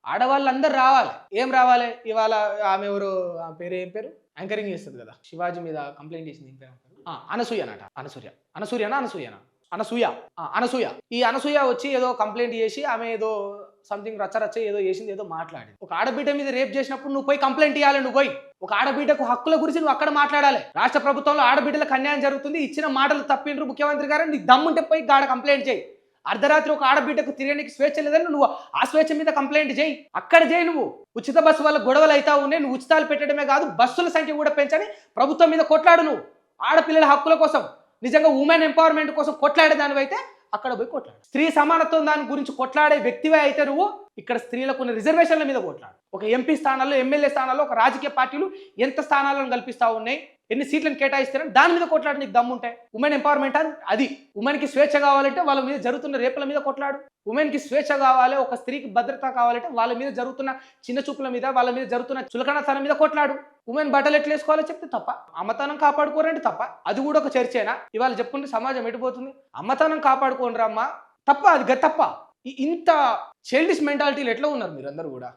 ఆడవాళ్ళందరూ రావాలి. ఏం రావాలి? ఇవాళ ఆమె ఎవరు? ఆమె పేరు ఏం పేరు? యాంకరింగ్ చేస్తది కదా! శివాజీ మీద కంప్లెయింట్ చేసింది ఏం పేరు ఆమె పేరు? అనసూయనట. అనసూయ. అనసూయనా? అనసూయనా? అనసూయ. అనసూయ. ఈ అనసూయ వచ్చి ఏదో కంప్లెయింట్ చేసి ఆమె ఏదో సంథింగ్ రచ్చ రచ్చ ఏదో చేసింది, ఏదో మాట్లాడింది. ఒక ఆడబిడ్డ మీద రేప్ చేసినప్పుడు నువ్వు పోయి కంప్లెయింట్ ఇయ్యాలి. నువ్వు పోయి ఒక ఆడబిడ్డకు హక్కుల గురించి నువ్వు అక్కడ మాట్లాడాలి. రాష్ట్ర ప్రభుత్వంలో ఆడబిడ్డలకు అన్యాయం జరుగుతుంది, ఇచ్చిన మాటలు తప్పిండ్రు ముఖ్యమంత్రి గారు, నీ దమ్ముంటే పోయి గాడ కంప్లైంట్ చేయి. అర్ధరాత్రి ఒక ఆడబిడ్డకు తిరగడానికి స్వేచ్ఛ లేదని నువ్వు ఆ స్వేచ్ఛ మీద కంప్లైంట్ చేయి. అక్కడ చేయి. నువ్వు ఉచిత బస్సు వల్ల గొడవలు అవుతా ఉన్నాయి, నువ్వు ఉచితాలు పెట్టడమే కాదు బస్సుల సంఖ్య కూడా పెంచని ప్రభుత్వం మీద కొట్లాడు. నువ్వు ఆడపిల్లల హక్కుల కోసం, నిజంగా ఉమెన్ ఎంపవర్మెంట్ కోసం కొట్లాడే దానివైతే అక్కడ పోయి కొట్లాడు. స్త్రీ సమానత్వం దాని గురించి కొట్లాడే వ్యక్తివే అయితే నువ్వు ఇక్కడ స్త్రీలకు ఉన్న రిజర్వేషన్ల మీద కొట్లాడు. ఒక ఎంపీ స్థానాల్లో, ఎమ్మెల్యే స్థానాల్లో ఒక రాజకీయ పార్టీలు ఎంత స్థానాలను కల్పిస్తా ఉన్నాయి, ఎన్ని సీట్లను కేటాయిస్తారని దాని మీద కొట్లాడు. నీకు దమ్ముంటే ఉమెన్ ఎంపవర్మెంట్ అది. ఉమెన్కి స్వేచ్ఛ కావాలంటే వాళ్ళ మీద జరుగుతున్న రేపుల మీద కొట్లాడు. ఉమెన్కి స్వేచ్ఛ కావాలి, ఒక స్త్రీకి భద్రత కావాలంటే వాళ్ళ మీద జరుగుతున్న చిన్న చూపుల మీద, వాళ్ళ మీద జరుగుతున్న చులకనతనం మీద కొట్లాడు. ఉమెన్ బట్టలు ఎట్లా వేసుకోవాలో చెప్తే తప్ప, అమ్మతనం కాపాడుకోరండి తప్ప. అది కూడా ఒక చర్చేనా? ఇవాళ చెప్పుకుంటే సమాజం ఎటుపోతుంది? అమ్మతనం కాపాడుకోండి రమ్మా తప్ప, అది తప్ప. ఇంత చైల్డిష్ మెంటాలిటీలు ఎట్లా ఉన్నారు మీరందరూ కూడా?